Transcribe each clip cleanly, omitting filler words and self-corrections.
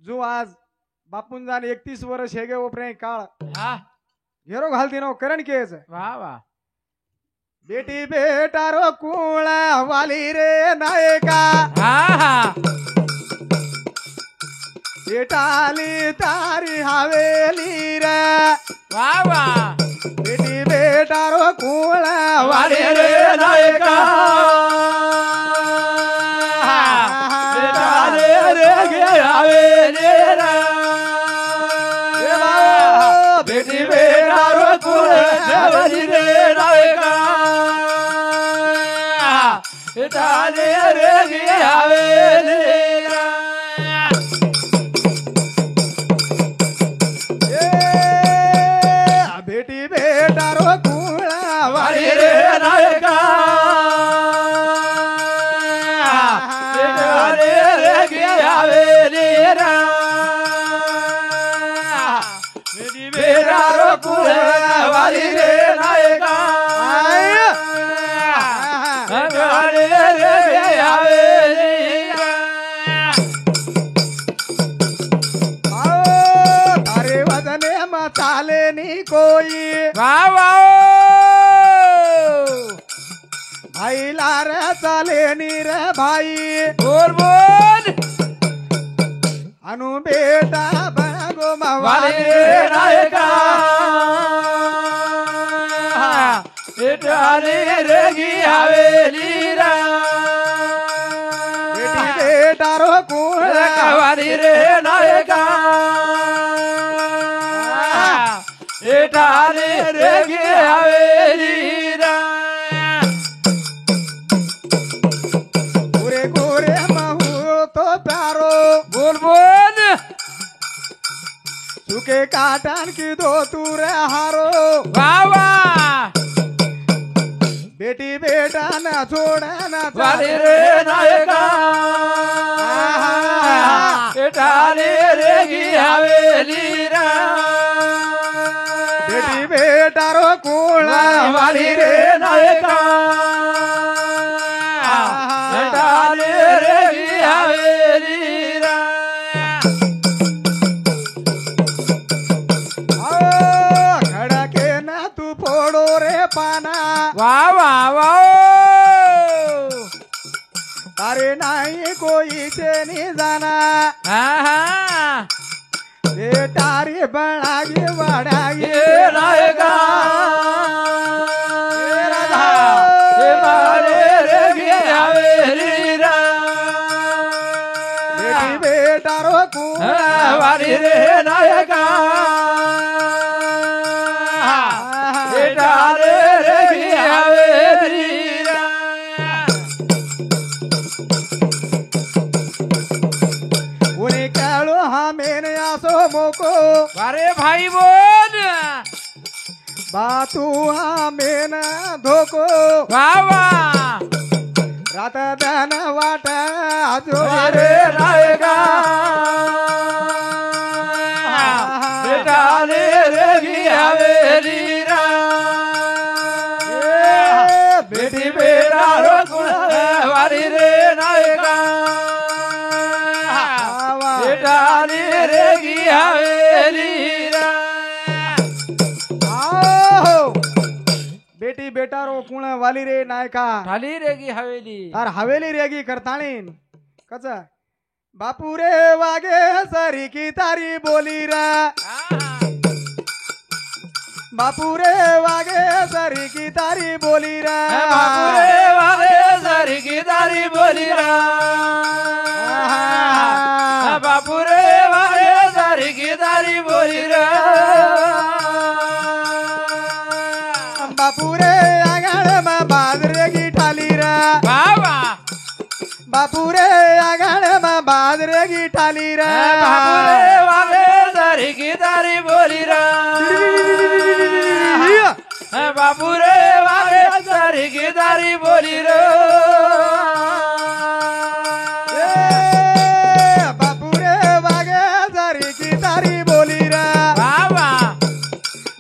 जो आज बापून जाण 31 वर्ष हेगे ओपरे काळ हा घेरो घालती नो करण केज वाह वाह बेटी बेटा रो कुळा वाली रे नायका हा हा बेटाली तारी हवेली रे वाह वाह बेटी बेटा रो कुळा वाली वाले रे रे नायका नायका बेटा रे रे गे आवे रे रा बेटी बेटा रो कुल वाली रे नायका बेटा रे रे गे आवे रे रा बेटी बेटा रो कुळा वाली वाली रे रे नायका बेटा रे रे गे आवे रे रा बेटी बेटा रो कुल वाली रे नायका बेटा रे रे गे आवे रे रा तारे वदने में चाले नी कोई वाह वाह भाई लार चाले नी रे भाई बोल बोल अनु बेटा बगो वाली मवाली रे नायका बेटा रे रे गी हवेली रा बेटी बेटा रो कुळा वाली रे नायका बेटा रे रे गी हवेली रा गोरे गोरे महू तो प्यारो बोल बोल सुके काटन की दो तू रे हारो वाह वाह बेटी बेटा न छोड़े न वाली रे नायका बेटा रे रे गी हवेली रा बेटी बेटा रो कुळा वाली रे नायका बेटा रे रे गी हवेली रा खड़के न तू फोड़ो रे पाना वाह वाह वाह तारे नाही कोई चेनी जाना हाँ हाँ बेटारी बड़ागी बड़ागी ये नायका बेटा रे रे गी हवेली रा बेटी बेटा रो कुळा वाली रे नायका बेटा रे रे गी हवेली रा उन्हें काळो हमें आसो मोको अरे भाई बोल बातू हमें धोको वाह वाह रात दन वाटा जो रे नायका बेटा रे रे गी हवेली रा बेटी बेटा रो कुल वाली रे नायका बेटा रे रे गी हवेली रा आओ बेटी बेटा रो कुण वाली रे नायका खाली रेगी हवेली तार हवेली रेगी करताळीन कच बापू रे वागे सरी की तारी बोली रा बापू रे वागे सरी की तारी बोली रा बापू रे वाले सारी की तारी बोली रा बापू रे वाले सारी की तारी बोली रा बापू रे आगाड़ में बाजरे की ठाली रा वाह वाह बापू रे आगाड़ में बाजरे की ठाली रा बापू रे वाले सारी की तारी बोली रा बापू रे वाले सारी की तारी बोली रा बापू रे वागे सरी की तारी बोली रा वाह वाह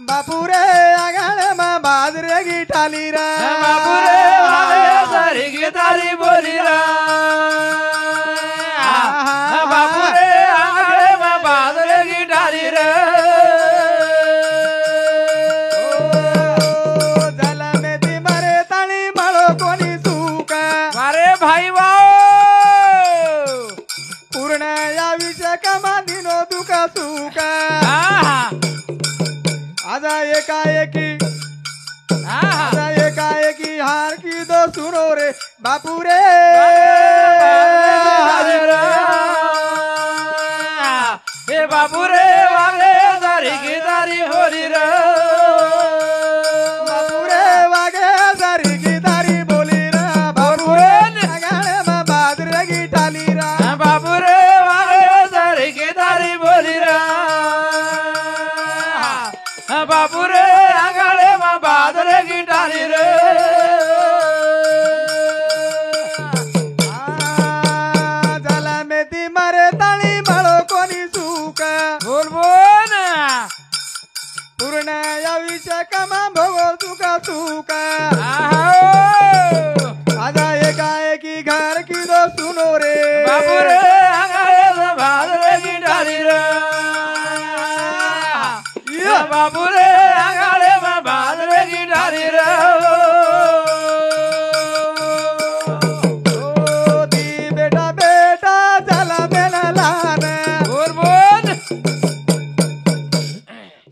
बापू रे आगाड़ में बाजरे की ठाली रा बापू रे वाले सारी की तारी बोली रा बापू रे आगे अभिषेक मांदिनो दुःख सुख आजा एकाएकी हार की दो सुनो रे बापू रे हे बापू रे वागे दारी की दारी होली रे बापू रे वागे दारी की दारी बोली रा बापू रे गाणे में बादरे की टाली रा बापू रे वागे दारी की दारी बोली रे बापू रे आंगणे में बादरे की टाली रे जला में ती मारे ताली माळो कोणी सुख बोल बोल पूर्ण अभिषेक मा भोगो सुख सुख आजा एकाएकी घर की दो सुनो रे बापू रे आंगणे में बादरे की टाली रे बापू रे आंगणे में बादरे की टाली रे बेटा बेटा जला मेला लान बोल बोल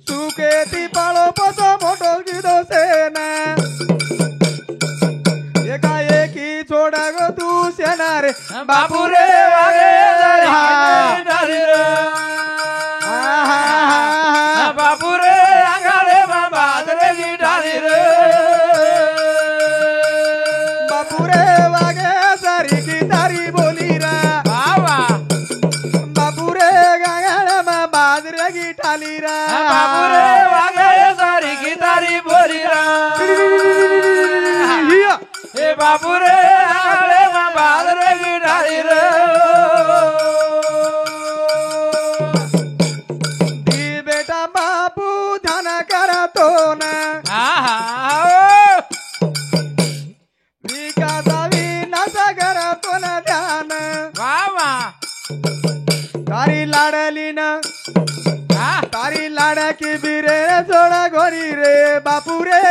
सुके ती पाळो पसो मोठो गिदो सेना एकाएकी छोडा गो तू सेना रे बापू रे वागे दारी की टाली रे बापू रे आंगणे में बादरे की टाली रे बापू रे वागे सारी की तारी बोली रा बाबा बापू रे गांगण में बाजरे की ठाली रा बापू रे वागे दारी की दारी बोली रे हे बापू रे आंगणे में बादरे की टाली रे दी बेटा बापू ध्यान करतो ना विकासा विनाश करतो ना ध्यान बाबा तारी लाडली ना तारी लाडकी बिरे सोडा घोरी रे बापू रे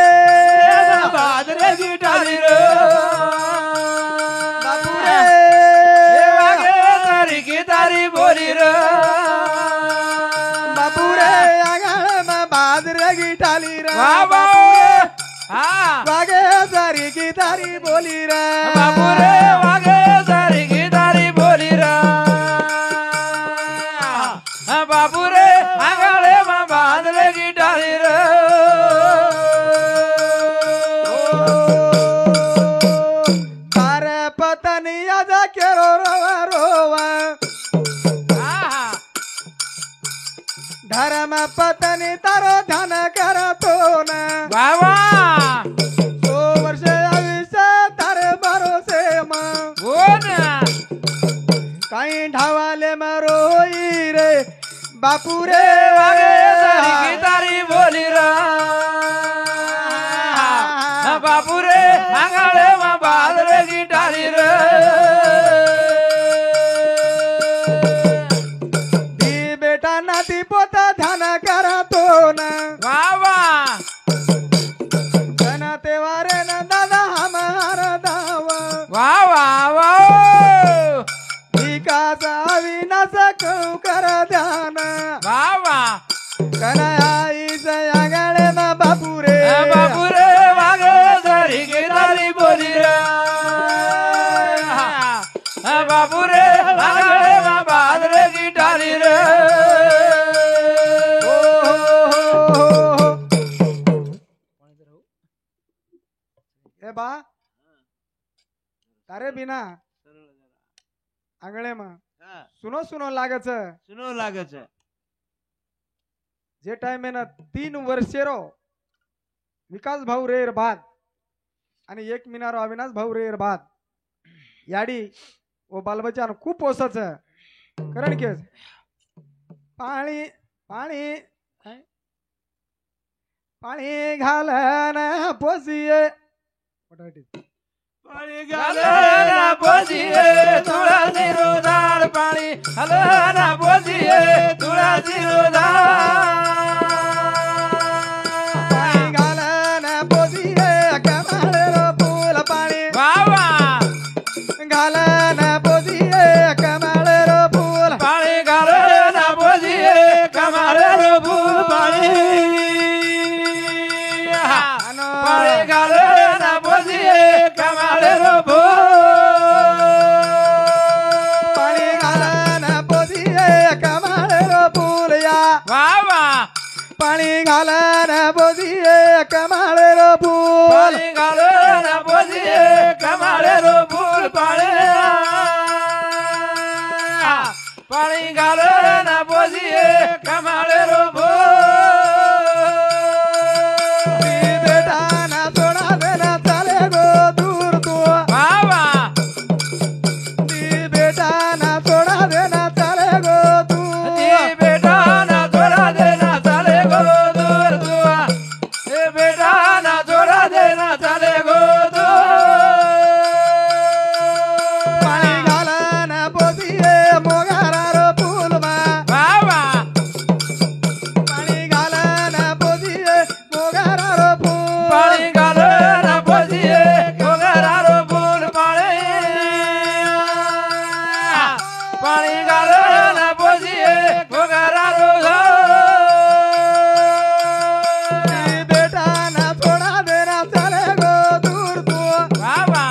बादरे की टाली रे बापू रे हे वागे दारी की दारी बोली रे बापू रे आंगण में बाजरे की ठाली रा बाबा हाँ वागे सारी की तारी बोली रा बापू रे वागे दारी की दारी बोली रे बापू रे आंगणे में बादरे की टाली रे तारे पतनी आजा केरो रोवा रोवा धर्म पत्नी तारो ध्यान करतो ना बाबा 100 वर्ष आयुष्य तारे भरोसे मग बोल काही ढावाले मरोई रे बापू रे वागे दारी की दारी बोली रे बापू रे आंगणे में बादरे की टाली रे दी बेटा नाती पोता ध्यान करतो ना बाबा धन तेवारे न दादा हमार दाव वाह वाह वाह विकास अविनाश कर ध्यान बाबा कनाईस आंगणे में बापू रे बापू रे वागे दारी की दारी बोली रे बापू रे आंगणे में बादरे की टाली रे ए बा तारे बिना आंगणे में सुनो सुनो लागच सुनो लागे छे जे टाइम में ना 3 वर्षेरो विकास भाऊ रेर बाद आणि 1 मिनारो अविनाश भाऊ रेर बाद याडी ओ बालबच्चान खूप पोसच कारण के पाणी पाणी पाणी घालन पोसिये पाणी घालना पोसिये तुळसी रोदार पाणी घालना पोसिये तुळसी रोदार पाणी घालन पोसिये कमळेरो फूल पाणी बाबा घालन पोसिये कमळेरो फूल पाणी घाल पाणी घालन बोधिये कमाळे रो फूल पाणी घालन बोधिये कमाळे रो फूल पाणी घालन बोधिये कमाळे रो बेटा ना थोडा देना चाले गो दूर तू बाबा बेटा ना थोडा देना चाले गो तू बेटा ना थोड़ा देना चले गो दूर दुआ बेटा ना थोड़ा देना चले गो पाणी घालन बोधिये मोगरा रो फूल बाबा पाणी घालन बोधिये मोगरा रो फूल पाणी घालन बोधिये मोगरा रो फूल पाणी घालन बोधिये मोगरा रो बेटा ना थोडा देना चाले गो दूर तू बाबा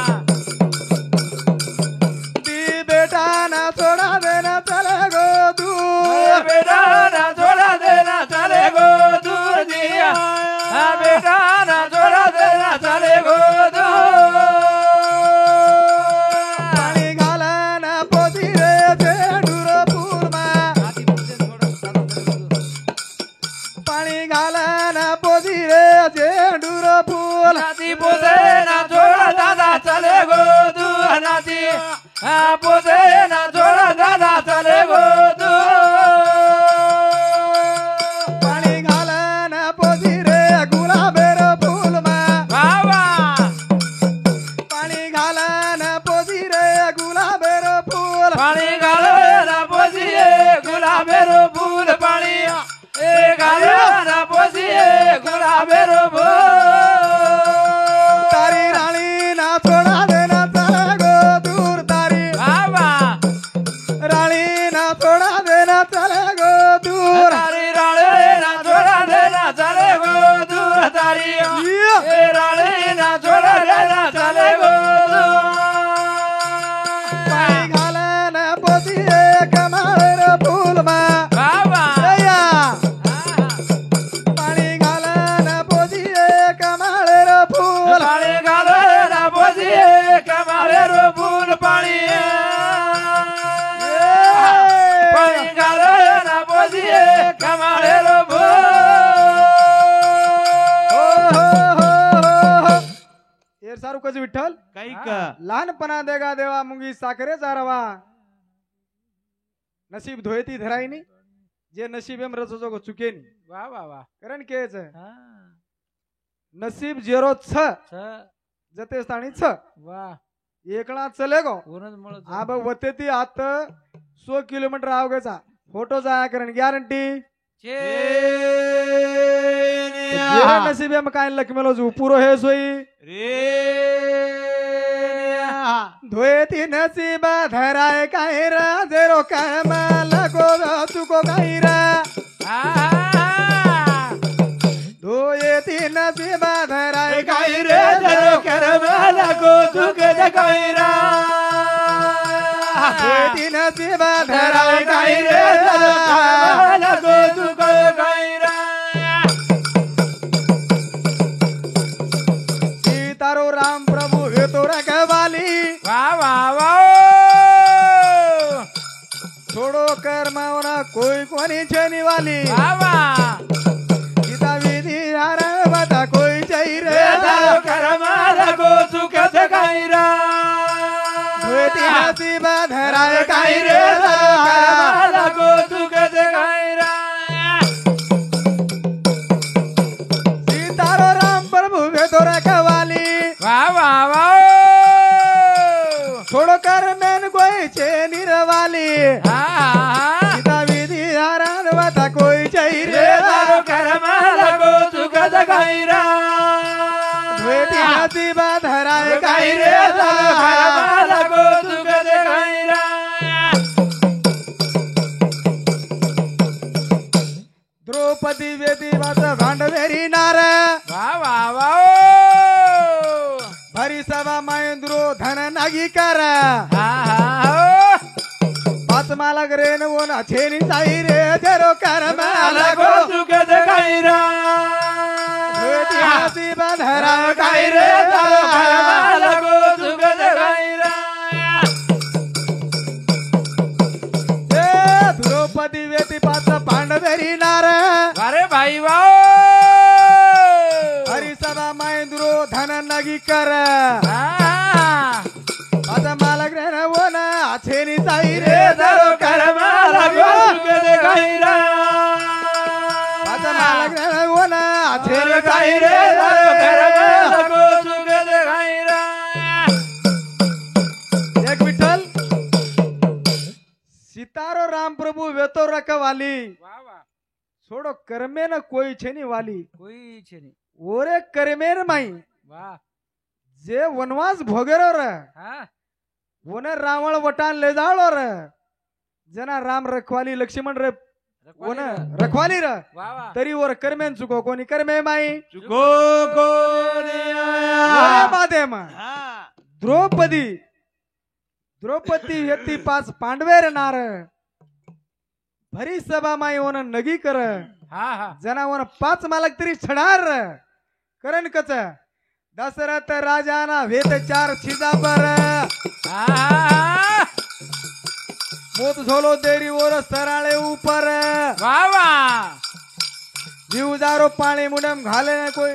बेटा ना थोडा देना चाले गो दूर बेटा ना थोड़ा देना चले गो दूर दिया बेटा ना थोड़ा देना चले गो पाणी घालन बोधिये झेंडूर फूल पाणी घालन बोधिये झेंडूर फूल नाती पोते ना थोड़ा दादा चले गो दूर नाती पोते ना थोड़ा दादा चले गो पाणी घालन बोधिये गुलाबेर फूल बाबा पाणी घालन बोधिये गुलाबेर फूल पाणी घालन बोधिये गुलाबेरो फूल पाणी घालन बोधिये गुलाबेरो तारी राणी ना थोडा देना चाले गो दूर तारी बाबा राणी ना थोडा देना चाले गो दूर तारी राणे ना थोड़ा देना चले गो दूर तारी राणे ना थोड़ा देना चले गो पाणी घालन बोधिये कमाळेर फूल बाबा पाणी घालन बोधिये कमाळेर फूल पाणी घालन बोधिये कमाळेरो फूल पाणी घालन बोधिये कमाळेरो येर सारू कज विठ्ठल काही लहानपणा देगा देवा मुंगी साखरे चारवा नसीब धोयती धरायनी जे नसीब एम रचो गो चुकेनी वा वा वा कारण केच नसीब जेरो छ जते स्थानी छ वा एकला चले गो पूर्ण आब वते ती आत 100 किलोमीटर आवगेचा फोटो जाया कारण गॅरंटी जेरे नसीब एम काय लकमेलो जू पुरो हे सोई धोयती नसीब धराय काय रा जेरो कमाल गो तुको काय रा धोयती नसीब धराय काय रे जरो करमाला को तुक जकाईरा धोयती नसीब धराय काय रे जरो करमाला को तुक जकाईरा सीतारो राम प्रभु हे तो रखवाली वा वा वा छोड़ो कर्मावना कोई कोनी छेनी वाली वा वा गीता विधि हारा बता कोई चाहिए रे जरो करमाला को तुक जकाईरा धोयती नसीब धराय काय रे करमाला को तुक जकाईरा सीतारो राम प्रभु हे तो रखवाली वा वा वा छोड़ो कर मैन कोई छेनी रवाली गीता विधि हारा बता कोई चाहिए रे जरो करमाला को तुक जकाईरा धोयती नसीब धराय काय रे करमाला को तुक जकाईरा द्रौपदी वेदी वाच भांडवेरी नार वा वा वा भरी सभा महेंद्रो धन नागी कर पाच मालक रेन वो ना छेनी साई रे जरो कर माला को तुक जकाईरा गायरा धुळती नसीब धराव काय रे तारो घरमा लागो जुगत गायरा द्रौपदी वेती पाच पांडवेरी नार अरे भाई वाओ हरिसभा महेंद्रो धन नगी कर हा आता मालक रे वन आछेनी जाई रे रे तारो घरमा लागो जुगत गायरा आता मालक रे वन आछेनी जाई रे रे तारो घरमा लागो जुगत गायरा एक विठ्ठल सितारो राम प्रभु वेतो रखवाली वाह वाह छोड़ो कर्मे न कोई छेनी वाली कोई छे नहीं ओरे कर्मेर माई वाह जे वनवास भोगेरो र हा वने रावण वटान ले जाळो र जना राम रखवाली लक्ष्मण रे वन रखवाली र वाह वाह तरी वर कर्मेन चुको कोणी कर्मे माई चुको कोणी ओरे मादेम हा द्रौपदी द्रौपदी येती पाच पांडवेर नार भरी सभा माई वन नगी कर हा हा जना वन पाच मालक तरी छडार करण कच दशरथ राजाना वेत चार छिदा पर हा मोत झोलो देरी ओर सराळे ऊपर वाह वाह जीवदारो पाणी मुंडम घाले न कोई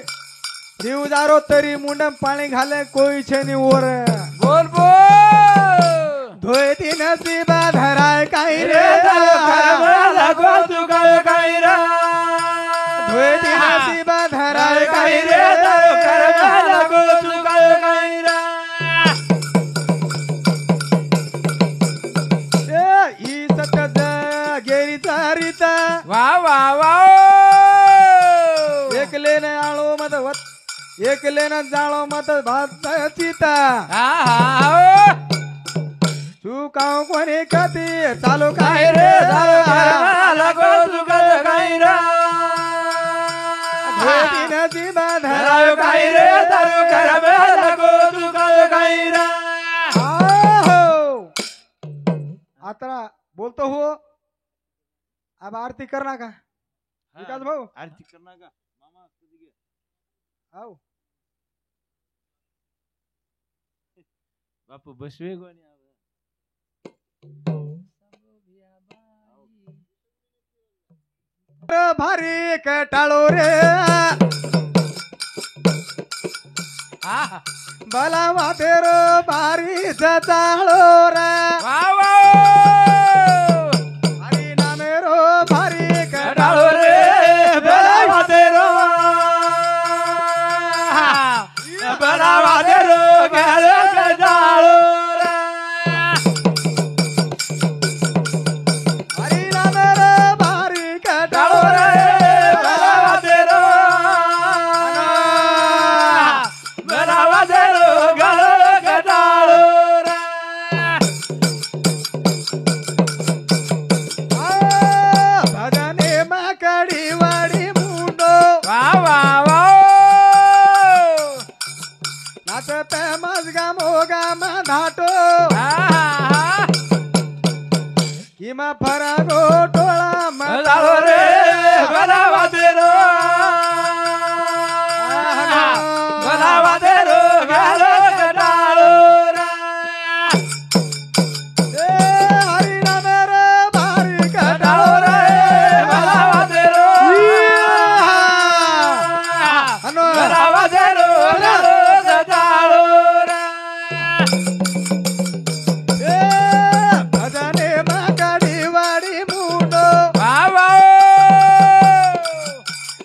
जीवदारो तरी मुंडम पाणी घाले कोई छेनी ओर बोल बोल धोय ती नसीबा धराय काही रे रे तारो घरमा लागो जुगत गायरा धोय ती नसीबा धराय काही रे रे तारो घरमा लागो जुगत गायरा ही सतत गेरी चारिता वाह वाह वाह एकले न आळो मत वत एकले न जाळो मत भात चिता हा हा चुकाव कोणी कधी चालू काय काय रे रे तारो घरमा लागो जुगत गायरा धोती नसीबा धरायो धराय काय रे तारो घरमा लागो जुगत गायरा आहो. आता बोलतो हो अब आरती करना का विकास भाऊ आरती करना का मामा आओ बापू बसवे कोणी भारी कटाळो रे हा बला वाटेर भारी चाळो रे वाह वाह हरी नामेरो भारी कटाळो कटाळो रे बरा वादेरो बरा वादेरो गलो कटाळो रे हरी नामेरो भारी कटाळो कटाळो रे रे बरा वादेरो बरा वादेरो गलो कटाळो रे भजने माकडी वाडी मुंडो वाह वाह वाह नाचत मजगा मोगा मा धाटो हा किमा फरागो टोळा मलालो रे बरा वादेरो बरा वादेरो गलो कटाळो रे हरी नामेर भारी कटाळो कटाळो रे बरा रे वादेरो हनो बरा वादेरो गलो कटाळो रे भजने माकडी वाडी मुंडो वाह वाह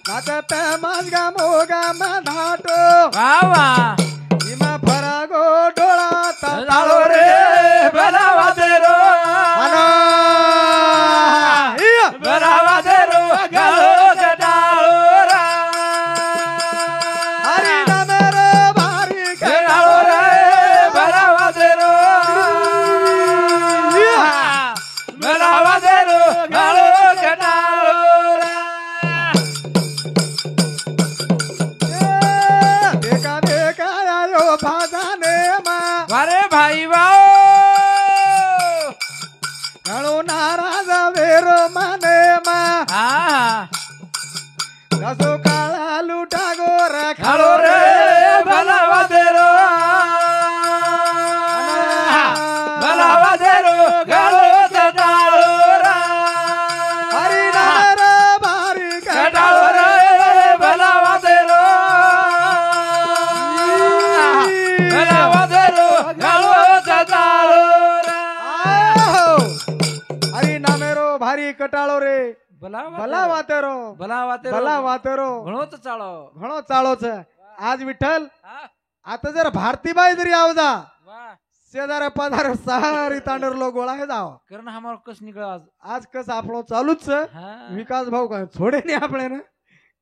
नाचत मजगा मोगा मा धाटो वाह वाह किमा फरागो टोळा कटाळो रे बरा वादेरो हनो बरा वादेरो गलो कटाळो रे हरी नामेर भारी कटाळो रे बरा वादेरो बरा वादेरो गलो कटाळो रे देखा देखा कटाळो रे भला वातेरो भला वातेरो घणोच चाळो घणो चाळोच आज विठ्ठल आता जर भारतीबाई जरी आवजा वा शेजाऱ्या पदार सारी तांडरलो गोळा हे जाव कारण हमार कस निकळ आज आज कस आपलो चालूच हा विकास भाऊ काय छोडे नाही आपले ना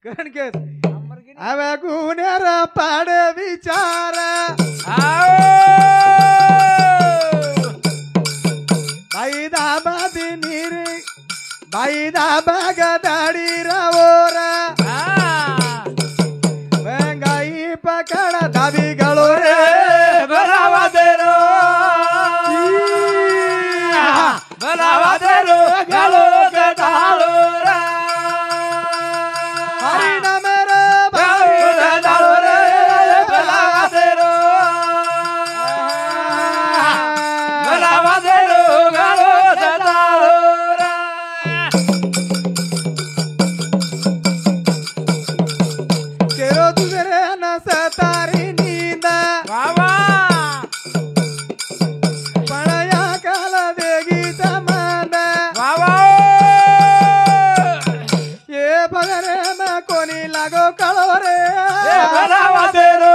कारण के नंबर किती? अवे गुन्हेर पाडे विचार आओ बाई दाबा दिनी रे बाई दाबा गदाडी रावोर हा गाई पकड दाबी गळो रे भरावा देरो भरावा देरो गालो गडालो रा हरी नाम रे गालो गडालो रे भरावा देरो भरावा देरो गालो गडालो रा केरो तुझरे न सतारी नींद बाबा पळया काल वेगी तमांद बाबा ये भगरे में कोणी लागो कळो रे भरावा देरो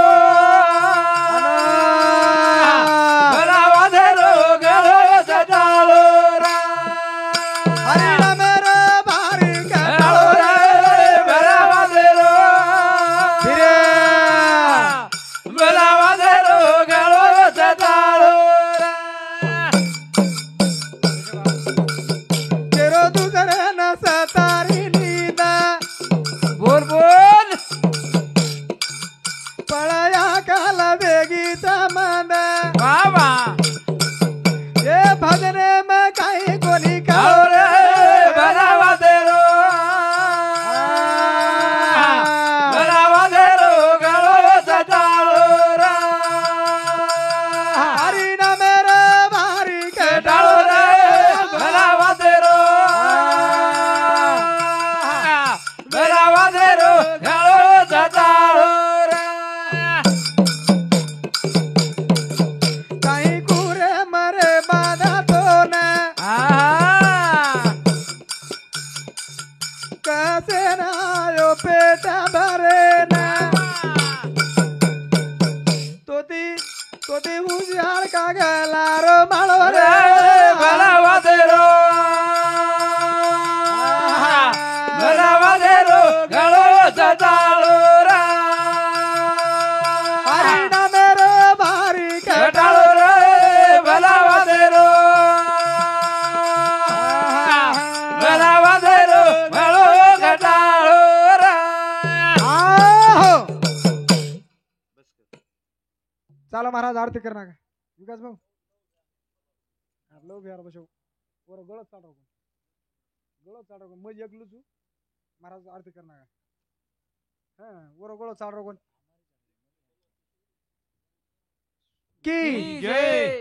भरावा देरो गालो गडालो रा हरी नाम रे भारी गालो कळो रे भरावा देरो रे भरावा देरो गालो गडालो रा केरो तुझरे न सतारी नींद बोल बोल पळया काल वेगी तमांद बाबा ये भजने में काही कोणी गालो कळो रे रे भरावा देरो भरावा देरो गालो गडालो रा हरी नाम रे भारी गडालो रे भरावा देरो भरावा देरो गालो गडालो रा काही कुरे मरे बाधा तो न कसे नायो पेट भरे न तोती उजाड का गलारो माळो रे भरावा देरो भरावा देरो गालो गडालो रा हरी नाम रे भारी गडालो रे भरावा देरो भरावा देरो गालो गडालो रा आहो चला महाराज आरती करना का विकास भाऊ लोग यार बसो वर गळत चाडो मग एकलू तू महाराज आरती करना का हां वर गळत चाडो कोण की जय